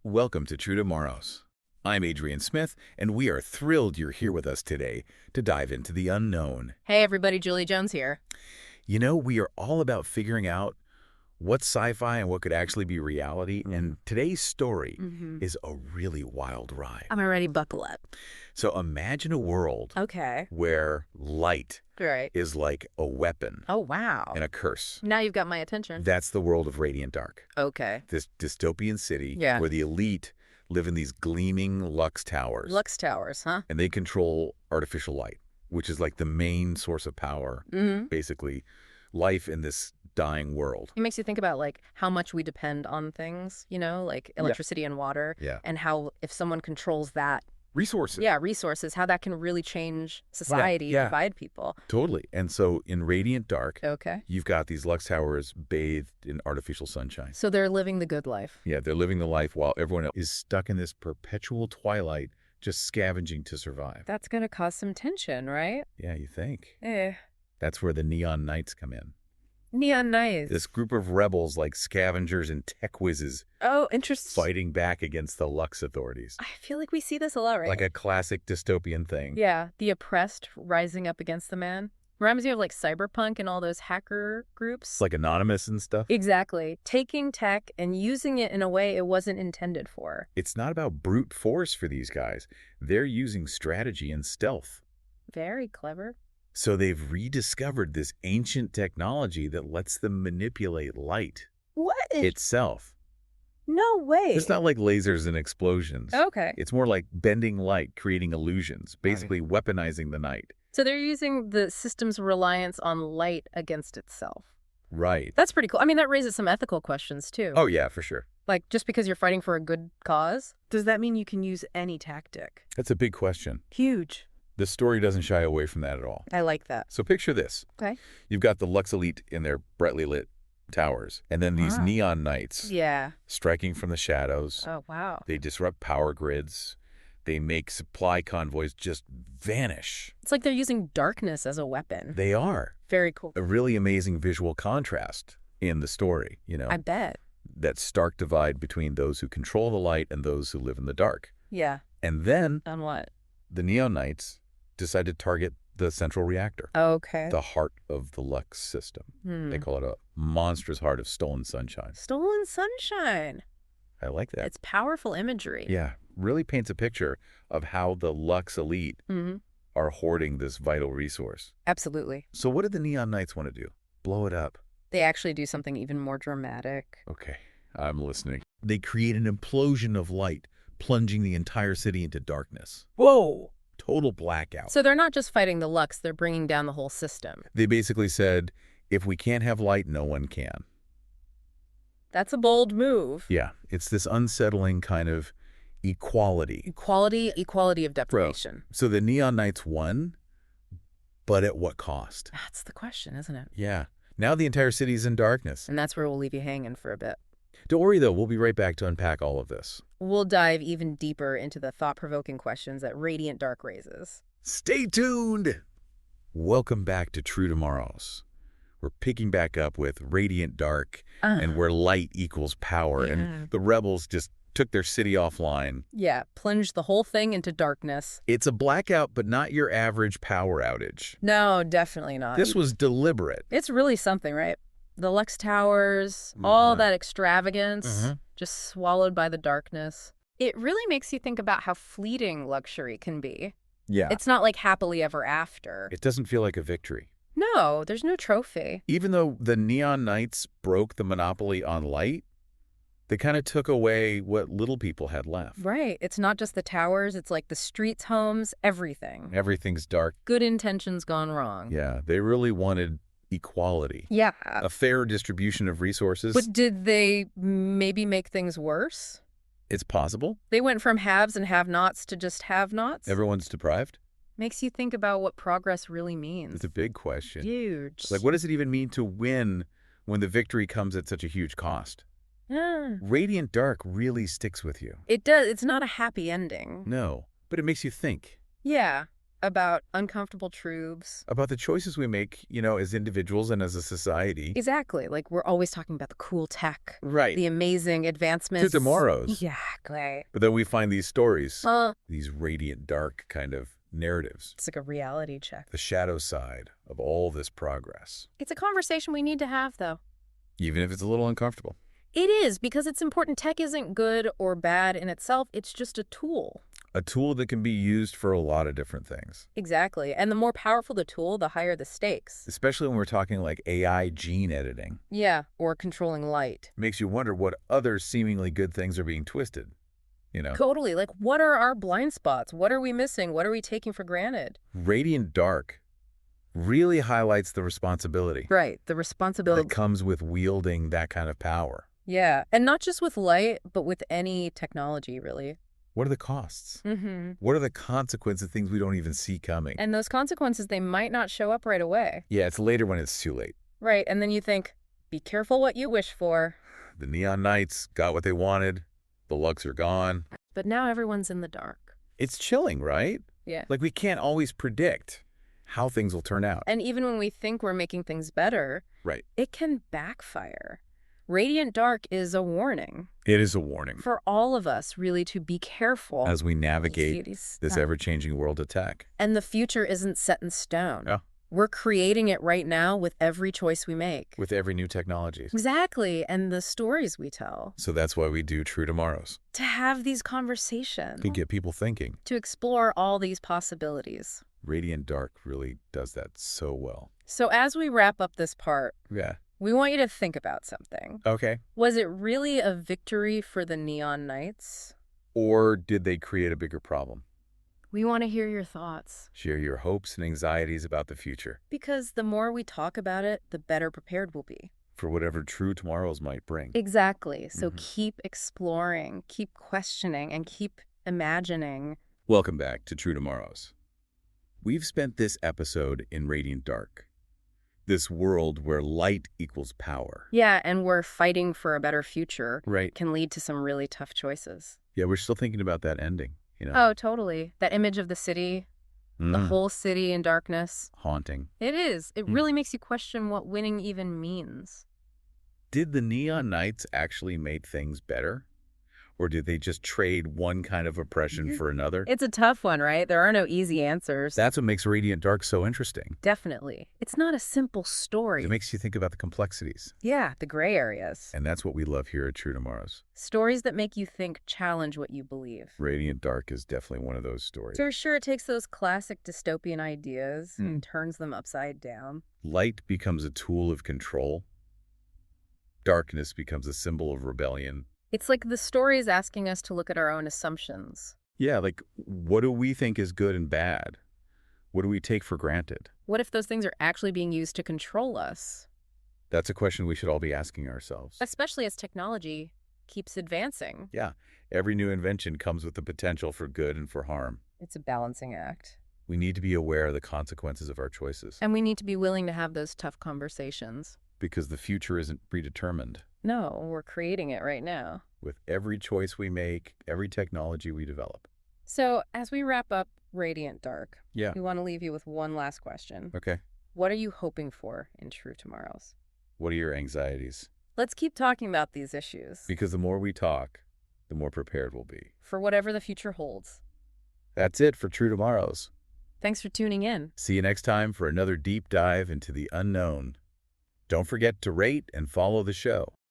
Welcome to True Tomorrows. I'm Adrian Smith, and we are thrilled you're here with us today to dive into the unknown. Hey everybody, Julie Jones here. You know, we are all about figuring out what's sci-fi and what could actually be reality, and today's story is a really wild ride. I'm already buckle up. So imagine a world Okay. where light Right. is like a weapon Oh, wow. and a curse. Now you've got my attention. That's the world of Radiant Dark, Okay. this dystopian city Yeah. where the elite live in these gleaming Lux towers. Lux Towers, huh? And they control artificial light, which is like the main source of power, basically, life in this dying world. It makes you think about like how much we depend on things, like electricity and water, Yeah. and how if someone controls that, Resources. resources, how that can really change society, Yeah. divide people. Totally. And so in Radiant Dark, Okay. you've got these Lux towers bathed in artificial sunshine. So they're living the good life. Yeah, they're living the life while everyone else is stuck in this perpetual twilight, just scavenging to survive. That's going to cause some tension, right? Yeah, you think. Eh. That's where the Neon Knights come in. Neon Knights. This group of rebels like scavengers and tech whizzes Oh, interesting. fighting back against the Lux authorities. I feel like we see this a lot, right? Like a classic dystopian thing. Yeah, the oppressed rising up against the man. Reminds me of like cyberpunk and all those hacker groups. It's like anonymous and stuff. Exactly. Taking tech and using it in a way it wasn't intended for. It's not about brute force for these guys. They're using strategy and stealth. Very clever. So they've rediscovered this ancient technology that lets them manipulate light What? itself. No way. It's not like lasers and explosions. Okay. It's more like bending light, creating illusions, basically weaponizing the night. So they're using the system's reliance on light against itself. Right. That's pretty cool. I mean, that raises some ethical questions too. Oh, yeah, for sure. Like just because you're fighting for a good cause, does that mean you can use any tactic? That's a big question. Huge. The story doesn't shy away from that at all. I like that. So picture this. Okay. You've got the Lux Elite in their brightly lit towers, and then these Wow. neon knights Yeah. striking from the shadows. Oh, wow. They disrupt power grids. They make supply convoys just vanish. It's like they're using darkness as a weapon. They are. Very cool. A really amazing visual contrast in the story, I bet. that stark divide between those who control the light and those who live in the dark. Yeah. And then On what? the Neon Knights decide to target the central reactor, Okay. the heart of the Lux system. They call it a monstrous heart of stolen sunshine. Stolen sunshine. I like that. It's powerful imagery. Yeah, really paints a picture of how the Lux elite are hoarding this vital resource. Absolutely. So what did the Neon Knights want to do? Blow it up. They actually do something even more dramatic. Okay, I'm listening. They create an implosion of light, plunging the entire city into darkness. Whoa. Total blackout. So they're not just fighting the Lux, they're bringing down the whole system. They basically said, if we can't have light, no one can. That's a bold move. Yeah, it's this unsettling kind of equality. Equality of deprivation. So the Neon Knights won, but at what cost? That's the question, isn't it? Yeah. Now the entire city's in darkness. And that's where we'll leave you hanging for a bit. Don't worry, though. We'll be right back to unpack all of this. We'll dive even deeper into the thought-provoking questions that Radiant Dark raises. Stay tuned! Welcome back to True Tomorrows. We're picking back up with Radiant Dark and where light equals power. Yeah. And the rebels just took their city offline. Yeah, plunge the whole thing into darkness. It's a blackout, but not your average power outage. No, definitely not. This was deliberate. It's really something, right? The Lux Towers, all that extravagance, just swallowed by the darkness. It really makes you think about how fleeting luxury can be. Yeah. It's not like happily ever after. It doesn't feel like a victory. No, there's no trophy. Even though the Neon Knights broke the monopoly on light, they kind of took away what little people had left. Right. It's not just the towers. It's like the streets, homes, everything. Everything's dark. Good intentions gone wrong. Yeah, they really wanted equality. Yeah. A fair distribution of resources. But did they maybe make things worse? It's possible. They went from haves and have-nots to just have-nots? Everyone's deprived. Makes you think about what progress really means. It's a big question. Huge. Like, what does it even mean to win when the victory comes at such a huge cost? Yeah. Radiant Dark really sticks with you. It does. It's not a happy ending. No, but it makes you think. Yeah. about uncomfortable truths. About the choices we make, as individuals and as a society. Exactly. Like, we're always talking about the cool tech. Right. The amazing advancements. To tomorrow's. Exactly. But then we find these stories, these radiant, dark kind of narratives. It's like a reality check. The shadow side of all this progress. It's a conversation we need to have, though. Even if it's a little uncomfortable. It is, because it's important. Tech isn't good or bad in itself. It's just a tool. A tool that can be used for a lot of different things. Exactly. And the more powerful the tool, the higher the stakes. Especially when we're talking like AI gene editing. Yeah, or controlling light. Makes you wonder what other seemingly good things are being twisted, Totally. Like, what are our blind spots? What are we missing? What are we taking for granted? Radiant dark really highlights the responsibility. Right, the responsibility that comes with wielding that kind of power. Yeah, and not just with light, but with any technology, really. What are the costs? Mm-hmm. What are the consequences of things we don't even see coming? And those consequences, they might not show up right away. Yeah, it's later when it's too late. Right, and then you think, be careful what you wish for. The Neon Knights got what they wanted. The Lux are gone. But now everyone's in the dark. It's chilling, right? Yeah. Like, we can't always predict how things will turn out. And even when we think we're making things better, right, it can backfire. Radiant dark is a warning. It is a warning. For all of us, really, to be careful. As we navigate this ever-changing world of tech. And the future isn't set in stone. Yeah. We're creating it right now with every choice we make. With every new technology. Exactly, and the stories we tell. So that's why we do True Tomorrows. To have these conversations. To get people thinking. To explore all these possibilities. Radiant Dark really does that so well. So as we wrap up this part, yeah, we want you to think about something. Okay. Was it really a victory for the Neon Knights? Or did they create a bigger problem? We want to hear your thoughts. Share your hopes and anxieties about the future. Because the more we talk about it, the better prepared we'll be. For whatever true tomorrows might bring. Exactly. So keep exploring, keep questioning, and keep imagining. Welcome back to True Tomorrows. We've spent this episode in Radiant Dark. This world where light equals power. Yeah, and we're fighting for a better future. Right. Can lead to some really tough choices. Yeah, we're still thinking about that ending. Oh, totally. That image of the city, the whole city in darkness. Haunting. It is. It really makes you question what winning even means. Did the Neon Knights actually make things better? Or did they just trade one kind of oppression for another? It's a tough one, right? There are no easy answers. That's what makes Radiant Dark so interesting. Definitely. It's not a simple story. It makes you think about the complexities. Yeah, the gray areas. And that's what we love here at True Tomorrows. Stories that make you think, challenge what you believe. Radiant Dark is definitely one of those stories. For sure, it takes those classic dystopian ideas and turns them upside down. Light becomes a tool of control. Darkness becomes a symbol of rebellion. It's like the story is asking us to look at our own assumptions. Yeah, like, what do we think is good and bad? What do we take for granted? What if those things are actually being used to control us? That's a question we should all be asking ourselves. Especially as technology keeps advancing. Yeah, every new invention comes with the potential for good and for harm. It's a balancing act. We need to be aware of the consequences of our choices. And we need to be willing to have those tough conversations. Because the future isn't predetermined. No, we're creating it right now. With every choice we make, every technology we develop. So, as we wrap up Radiant Dark, yeah, we want to leave you with one last question. Okay. What are you hoping for in True Tomorrows? What are your anxieties? Let's keep talking about these issues. Because the more we talk, the more prepared we'll be. For whatever the future holds. That's it for True Tomorrows. Thanks for tuning in. See you next time for another deep dive into the unknown. Don't forget to rate and follow the show.